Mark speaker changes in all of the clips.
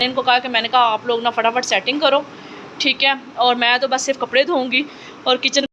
Speaker 1: इनको कहा कि मैंने कहा आप लोग ना फटाफट सेटिंग करो, ठीक है, और मैं तो बस सिर्फ कपड़े धोऊंगी और kitchen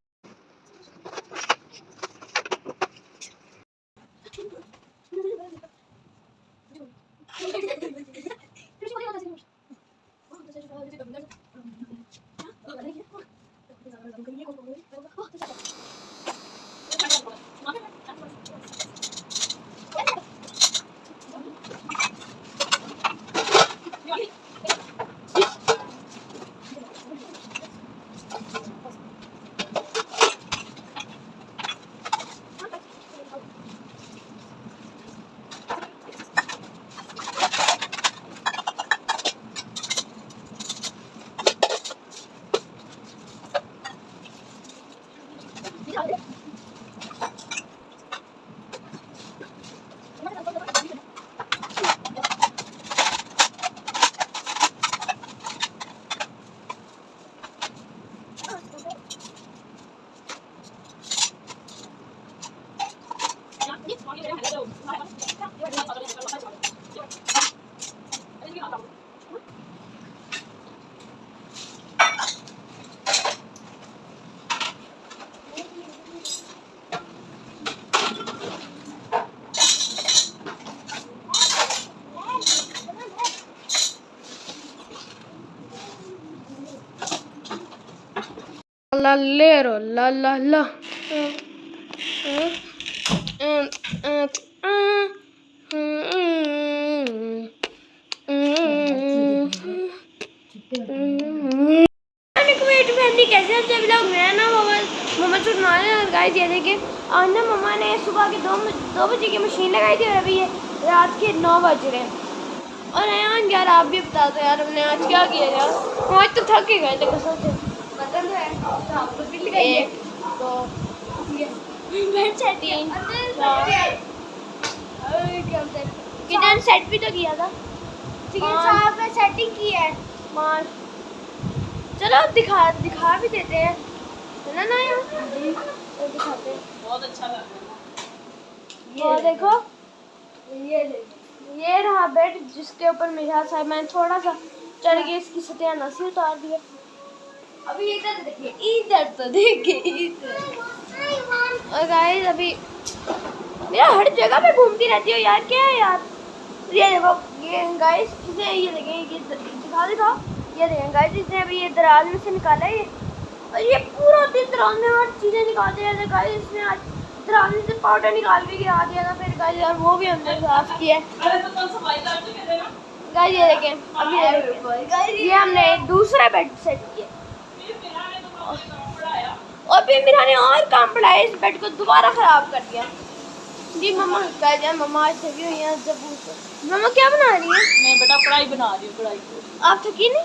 Speaker 2: Lallero, la la la. कैसे आप जब लोग मैं ना मोहम्मद सुरमान और गाइस ये देखिए आज ना मम्मा ने सुबह के 2 बजे की मशीन लगाई थी और अभी ये रात के 9 बज रहे हैं। और यार आप भी बता दो यार हमने आज क्या किया यार, हम आज तो थक ही गए थे कसम से। बटन तो है आपको भी लगाई है 2 3 किचन सेट भी तो किया था, साहब ने सेटिंग की है मार। चलो दिखा भी देते हैं है ना यार जी, तो दिखाते हैं।
Speaker 1: बहुत अच्छा लग रहा है
Speaker 2: ये देखो ये रहा बेड जिसके ऊपर मेरा साहब मैंने थोड़ा सा चढ़ के इसकी सतह नसी उतार दिया। अभी इधर देखिए, इधर तो देखिए इधर। और गाइस अभी मेरा हर जगह पे घूमती रहती हो यार, क्या है यार। ये देखो ये गाइस इसे ये देखें, ये दिखा ये देखें गाइस इसने अभी ये दराज में से निकाला है ये, और ये पूरा दिन दराज में हर चीज़ें निकालते रहते हैं गाइस। इसने आज दराज में से पाउडर निकाल भी गिरा दिया था फिर गाइस यार वो भी हमने साफ किया है।
Speaker 1: अरे तो कल सफाई कर चुके थे ना
Speaker 2: गाइस ये देखें अभी ये हमने दूसरा बेड सेट किया और फिर मेरा ने और काम बढ़ाया, इस बेड को दोबारा ख़राब कर दिया। जी मम्मा कह जाए मम्मा आज थकी हुई हैं जब मम्मा क्या बना रही है?
Speaker 1: मैं बेटा कढ़ाई बना रही हूँ। कढ़ाई
Speaker 2: आप थकी नहीं?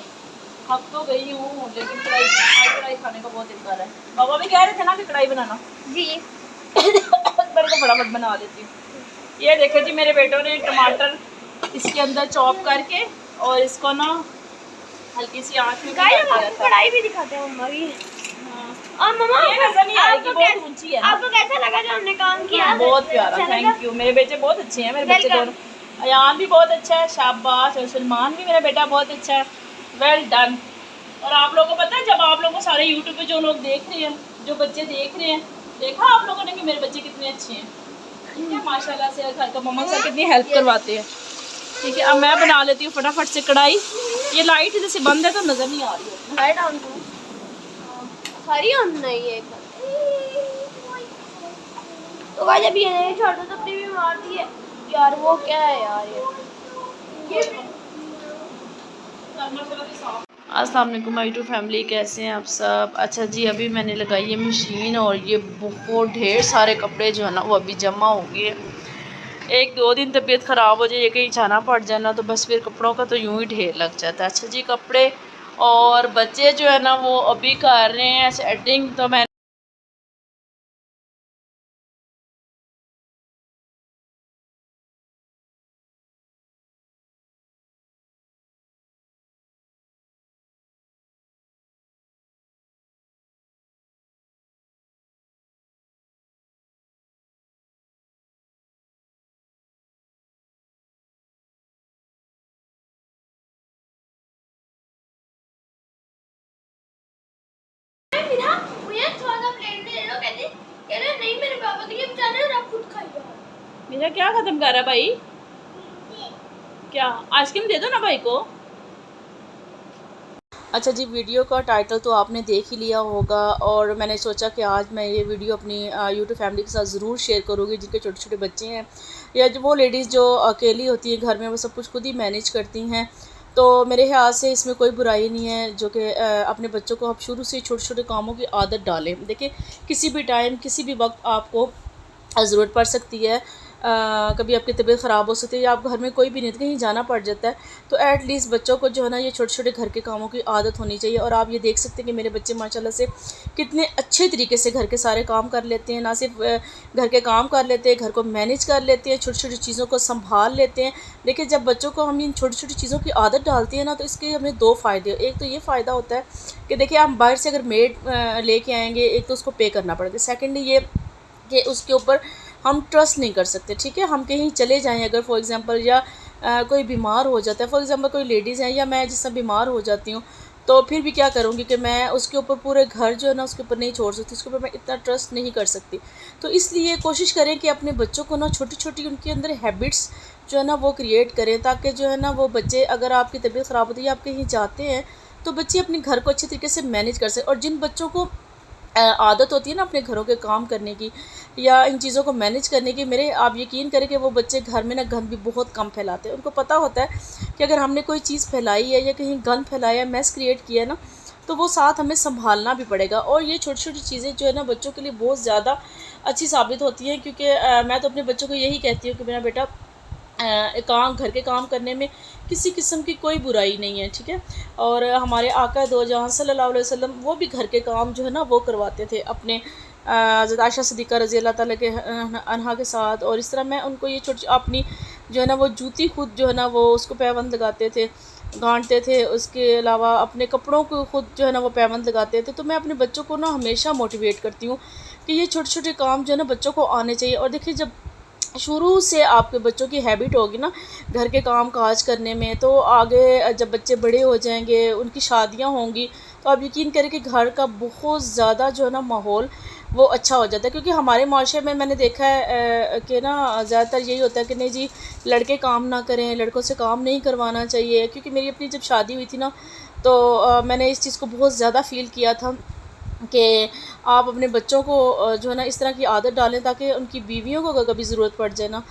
Speaker 1: थक तो गई हूँ लेकिन कढ़ाई खाने का बहुत दिल कर रहा है। बाबा भी कह रहे थे ना कि कढ़ाई बनाना
Speaker 2: जी
Speaker 1: मेरे को फटाफट बना देती हूँ। ये देखे जी मेरे बेटों ने टमाटर इसके अंदर चॉप करके और इसको ना हल्की सी आँच में
Speaker 2: कढ़ाई भी दिखाते हैं मम्मा की। और मम्मा
Speaker 1: ये नजर नहीं आएगी, बहुत ऊंची है ना।
Speaker 2: आपको कैसा लगा जो हमने काम किया?
Speaker 1: बहुत प्यारा, थैंक यू। मेरे बेटे बहुत अच्छे हैं, मेरे बच्चे दोनों। अयान भी बहुत अच्छा है, शाबाश। और सलमान भी मेरा बेटा बहुत अच्छा है, वेल डन। और आप लोगों को पता है जब आप लोगों को सारे यूट्यूब पे जो लोग देख रहे हैं, जो बच्चे देख रहे हैं, देखा आप लोगों ने कि मेरे बच्चे कितने अच्छे हैं, ठीक है माशाल्लाह से। घर का मम्मा से कितनी हेल्प करवाते हैं, ठीक है। अब मैं बना लेती हूँ फटाफट से कढ़ाई। ये लाइट जैसे बंद है तो नज़र नहीं आ रही है।
Speaker 2: लाइट ऑन करो, सारी ऑन नहीं है तो भाई जब ये छोटा तो अपनी भी मार दी है यार। वो क्या है यार ये
Speaker 1: अस्सलाम वालेकुम माय यूट्यूब फैमिली, कैसे हैं आप सब? अच्छा जी अभी मैंने लगाई है मशीन और ये बहुत ढेर सारे कपड़े जो है ना वो अभी जमा हो गए। 1-2 दिन तबीयत ख़राब हो जाए, कहीं जाना पड़ जाना तो बस फिर कपड़ों का तो यूं ही ढेर लग जाता है। अच्छा जी कपड़े और बच्चे जो है ना वो अभी कर रहे हैं सेटिंग, तो मैं
Speaker 2: मीरा मुझे थोड़ा सा प्लेट दे दो, कहते कह रहे नहीं मेरे पापा के लिए बचाना है और आप खुद खाइए।
Speaker 1: मेरा क्या खत्म कर रहा भाई? क्या आइसक्रीम दे दो ना भाई को। अच्छा जी, वीडियो का टाइटल तो आपने देख ही लिया होगा और मैंने सोचा कि आज मैं ये वीडियो अपनी यूट्यूब फैमिली के साथ ज़रूर शेयर करूँगी, जिनके छोटे छोटे बच्चे हैं या जो वो लेडीज़ जो अकेली होती हैं घर में, वो सब कुछ खुद ही मैनेज करती हैं। तो मेरे ख्याल से इसमें कोई बुराई नहीं है जो कि अपने बच्चों को आप शुरू से छोटे छोटे कामों की आदत डालें। देखिए, किसी भी टाइम किसी भी वक्त आपको ज़रूरत पड़ सकती है, कभी आपकी तबीयत ख़राब हो सकती है या आप घर में कोई भी नहीं, कहीं जाना पड़ जाता है, तो एट लीस्ट बच्चों को जो है ना ये छोटे छोटे घर के कामों की आदत होनी चाहिए। और आप ये देख सकते हैं कि मेरे बच्चे माशाल्लाह से कितने अच्छे तरीके से घर के सारे काम कर लेते हैं। ना सिर्फ घर के काम कर लेते हैं, घर को मैनेज कर लेते हैं, छोटी छोटी चीज़ों को संभाल लेते हैं। देखिए, जब बच्चों को हम इन छोटी छोटी चीज़ों की आदत डालते हैं ना, तो इसके हमें दो फ़ायदे। एक तो ये फ़ायदा होता है कि देखिए, हम बाहर से अगर मेड लेके आएँगे, एक तो उसको पे करना पड़ेगा, सेकेंडली ये कि उसके ऊपर हम ट्रस्ट नहीं कर सकते। ठीक है, हम कहीं चले जाएं अगर फॉर एग्ज़ाम्पल, या कोई बीमार हो जाता है, फॉर एग्ज़ाम्पल कोई लेडीज़ हैं या मैं जिस तरह बीमार हो जाती हूँ, तो फिर भी क्या करूँगी कि मैं उसके ऊपर पूरे घर जो है ना उसके ऊपर नहीं छोड़ सकती, उसके ऊपर मैं इतना ट्रस्ट नहीं कर सकती। तो इसलिए कोशिश करें कि अपने बच्चों को ना छोटी छोटी उनके अंदर हैबिट्स जो है ना वो क्रिएट करें, ताकि जो है ना वो बच्चे, अगर आपकी तबीयत ख़राब होती है या आप कहीं जाते हैं, तो बच्चे अपने घर को अच्छे तरीके से मैनेज कर सकें। और जिन बच्चों को आदत होती है ना अपने घरों के काम करने की या इन चीज़ों को मैनेज करने की, मेरे आप यकीन करें कि वो बच्चे घर में ना गंद भी बहुत कम फैलाते हैं। उनको पता होता है कि अगर हमने कोई चीज़ फैलाई है या कहीं गंद फैलाया है, मैस क्रिएट किया है ना, तो वो साथ हमें संभालना भी पड़ेगा। और ये छोटी छोटी चीज़ें जो है ना बच्चों के लिए बहुत ज़्यादा अच्छी साबित होती हैं, क्योंकि मैं तो अपने बच्चों को यही कहती हूँ कि मेरा बेटा, काम घर के काम करने में किसी किस्म की कोई बुराई नहीं है। ठीक है, और हमारे आका दो जहां सल्लल्लाहु अलैहि वसल्लम वो भी घर के काम जो है ना वो करवाते थे अपने हज़रत आयशा सिद्दीक़ा रज़ी अल्लाह ताला के अन्हा के साथ। और इस तरह मैं उनको ये छोटी अपनी जो है ना वो जूती खुद जो है ना वो उसको पैबंद लगाते थे, गांठते थे। उसके अलावा अपने कपड़ों को खुद जो है ना वो पैबंद लगाते थे। तो मैं अपने बच्चों को ना हमेशा मोटिवेट करती हूँ कि ये छोटे छोटे काम जो है ना बच्चों को आने चाहिए। और देखिए, जब शुरू से आपके बच्चों की हैबिट होगी ना घर के काम काज करने में, तो आगे जब बच्चे बड़े हो जाएंगे, उनकी शादियां होंगी, तो आप यकीन करें कि घर का बहुत ज़्यादा जो है ना माहौल वो अच्छा हो जाता है। क्योंकि हमारे माशरे में मैंने देखा है कि ना ज़्यादातर यही होता है कि नहीं जी, लड़के काम ना करें, लड़कों से काम नहीं करवाना चाहिए। क्योंकि मेरी अपनी जब शादी हुई थी ना, तो मैंने इस चीज़ को बहुत ज़्यादा फ़ील किया था कि आप अपने बच्चों को जो है ना इस तरह की आदत डालें, ताकि उनकी बीवियों को अगर कभी ज़रूरत पड़ जाए ना,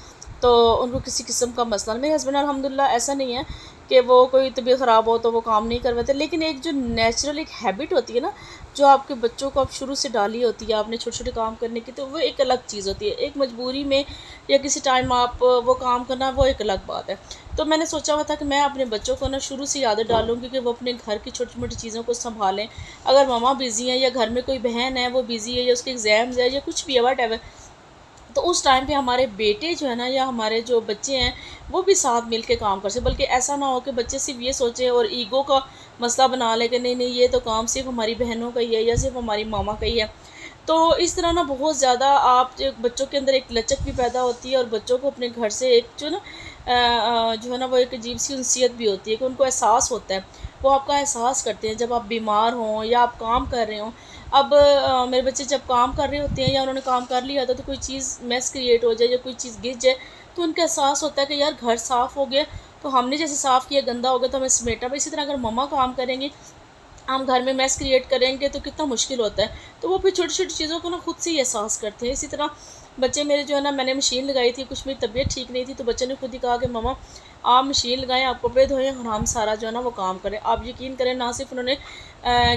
Speaker 1: तो उनको किसी किस्म का मसला। मेरे हस्बैंड अल्हम्दुलिल्लाह ऐसा नहीं है कि वो कोई तबीयत ख़राब हो तो वो काम नहीं करवाते, लेकिन एक जो नेचुरल एक हैबिट होती है ना, जो आपके बच्चों को आप शुरू से डाली होती है आपने छोटे छोटे काम करने की, तो वो एक अलग चीज़ होती है। एक मजबूरी में या किसी टाइम आप वो काम करना, वो एक अलग बात है। तो मैंने सोचा हुआ था कि मैं अपने बच्चों को ना शुरू से आदत डालूँगी कि वो अपने घर की छोटी मोटी चीज़ों को संभालें। अगर मम्मा बिज़ी है या घर में कोई बहन है वो बिज़ी है या उसके एग्ज़ाम्स है या कुछ भी है वट, तो उस टाइम पे हमारे बेटे जो है ना या हमारे जो बच्चे हैं वो भी साथ मिल के काम कर सकें। बल्कि ऐसा ना हो कि बच्चे सिर्फ ये सोचें और ईगो का मसला बना लें कि नहीं नहीं ये तो काम सिर्फ हमारी बहनों का ही है या सिर्फ हमारी मामा का ही है। तो इस तरह ना बहुत ज़्यादा आप बच्चों के अंदर एक लचक भी पैदा होती है और बच्चों को अपने घर से एक जो ना जो है ना वो एक अजीब सी उनसियत भी होती है कि उनको एहसास होता है, वो आपका एहसास करते हैं जब आप बीमार हों या आप काम कर रहे हों। अब मेरे बच्चे जब काम कर रहे होते हैं या उन्होंने काम कर लिया था, तो कोई चीज़ मैस क्रिएट हो जाए या कोई चीज़ गिर जाए, तो उनका एहसास होता है कि यार घर साफ़ हो गया, तो हमने जैसे साफ़ किया गंदा हो गया तो हमें समेटा। इसी तरह अगर मम्मा काम करेंगी, हम घर में मैस क्रिएट करेंगे, तो कितना मुश्किल होता है। तो वो फिर छोटी छोटी चीज़ों को ना खुद से ही एहसास करते हैं। इसी तरह बच्चे मेरे जो है ना, मैंने मशीन लगाई थी, कुछ मेरी तबीयत ठीक नहीं थी, तो बच्चे ने खुद ही कहा कि मम्मा आप मशीन लगाएं, आप कपड़े धोएं और हम सारा जो है ना वो काम करें। आप यकीन करें, ना सिर्फ उन्होंने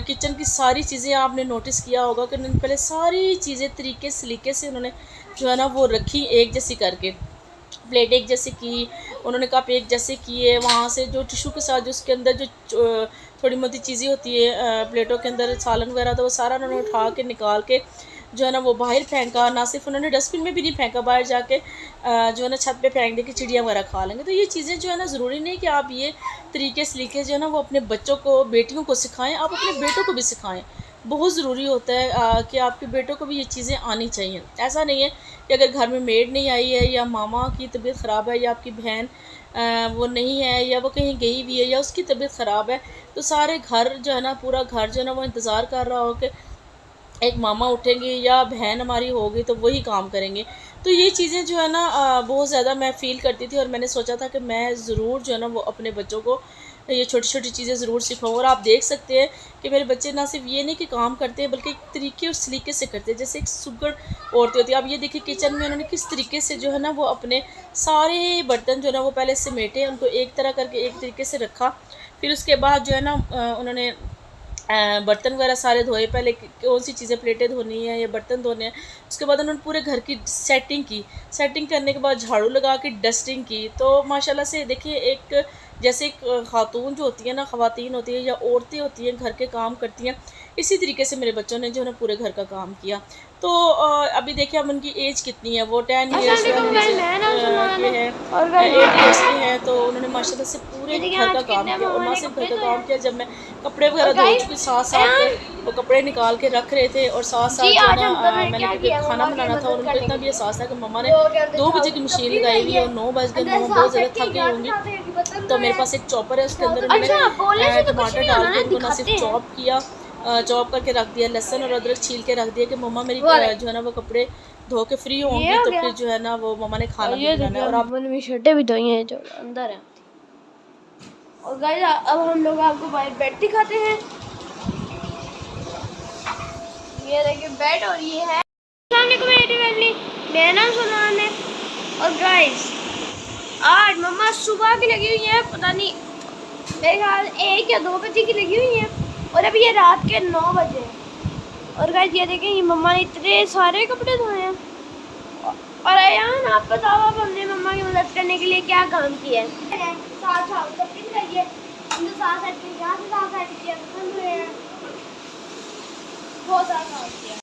Speaker 1: किचन की सारी चीज़ें, आपने नोटिस किया होगा कि उन्होंने पहले सारी चीज़ें तरीके सलीके से उन्होंने जो है ना वो रखी एक जैसी करके, प्लेट एक जैसे की, उन्होंने कप एक जैसे किए, वहाँ से जो टिशू के साथ जो उसके अंदर जो थोड़ी मोटी चीज़ें होती है प्लेटों के अंदर सालन वगैरह, तो वो सारा उन्होंने उठा के निकाल के जो है ना वो बाहर फेंका। ना सिर्फ उन्होंने डस्टबिन में भी नहीं फेंका, बाहर जाके जो है ना छत पे फेंक दे कि चिड़िया वगैरह खा लेंगे। तो ये चीज़ें जो है ना, ज़रूरी नहीं कि आप ये तरीके सलीके जो है ना वो अपने बच्चों को, बेटियों को सिखाएं, आप अपने बेटों को भी सिखाएं। बहुत ज़रूरी होता है कि आपके बेटों को भी ये चीज़ें आनी चाहिए। ऐसा नहीं है कि अगर घर में मेड नहीं आई है या मामा की तबीयत ख़राब है या आपकी बहन वो नहीं है या वो कहीं गई हुई है या उसकी तबीयत ख़राब है, तो सारे घर जो है ना, पूरा घर जो है ना वो इंतज़ार कर रहा हो कि एक मामा उठेंगे या बहन हमारी होगी तो वही काम करेंगे। तो ये चीज़ें जो है ना बहुत ज़्यादा मैं फ़ील करती थी और मैंने सोचा था कि मैं ज़रूर जो है ना वो अपने बच्चों को ये छोटी-छोटी चीज़ें ज़रूर सिखाऊँ। और आप देख सकते हैं कि मेरे बच्चे ना सिर्फ़ ये नहीं कि काम करते हैं बल्कि एक तरीके और सलीके से करते हैं, जैसे एक सुघड़ औरतें होती हैं। अब ये देखिए किचन में उन्होंने किस तरीके से जो है ना वो अपने सारे बर्तन जो है ना वो पहले समेटे, उनको एक तरह करके एक तरीके से रखा। फिर उसके बाद जो है ना उन्होंने बर्तन वगैरह सारे धोए, पहले कौन सी चीज़ें प्लेटें धोनी है या बर्तन धोने हैं। उसके बाद उन्होंने पूरे घर की सेटिंग की। सेटिंग करने के बाद झाड़ू लगा के डस्टिंग की। तो माशाल्लाह से देखिए एक जैसे एक खातून जो होती है ना, ख़वातीन होती है या औरतें होती हैं घर के काम करती हैं, इसी तरीके से मेरे बच्चों ने जो है ना पूरे घर का काम किया। तो अभी देखिए अब उनकी एज कितनी है, वो 10 ईयर्स के हैं,
Speaker 2: और
Speaker 1: 8 ईयर्स के हैं। तो उन्होंने माशाल्लाह से पूरे घर का काम किया। और ना सिर्फ घर का काम किया, जब मैं कपड़े वगैरह धो चुकी साथ-साथ में वो कपड़े निकाल के रख रहे थे और साथ-साथ जो है ना मैंने क्योंकि खाना बनाना था और उनको इतना भी एहसास था कि मम्मा ने 2 बजे की मशीन लगाई हुई है और 9 बज गए, मम्मा बहुत ज़्यादा थक गई होंगी। तो मेरे पास एक चॉपर है, उसके अंदर उन्होंने टमाटर डाल के उनको ना सिर्फ चॉप किया, चॉप करके रख दिया, लहसुन और अदरक छील के रख दिया कि मम्मा मेरी जो है ना वो कपड़े धो के फ्री होंगी तो फिर जो है ना वो मम्मा ने खाना भी बनाना है। और आप
Speaker 2: मैंने शर्टें भी धोई हैं जो अंदर है। और गाइस अब हम लोग आपको बाहर बेड दिखाते हैं। ये देखिए बेड और ये है मैं ना सुनाने। और गाइस आज मम्मा सुबह की लगी हुई है, पता नहीं मेरे ख्याल 1 या 2 बजे की लगी हुई है और अभी ये रात के 9 बजे। और गाइस ये देखें ये मम्मा ने इतने सारे कपड़े धोए हैं। और अयान आप बताओ आप हमने मम्मा की मदद करने के लिए क्या काम किया है? साथ कपड़े दिखाइए, साथ किया, बहुत सारा काम किया।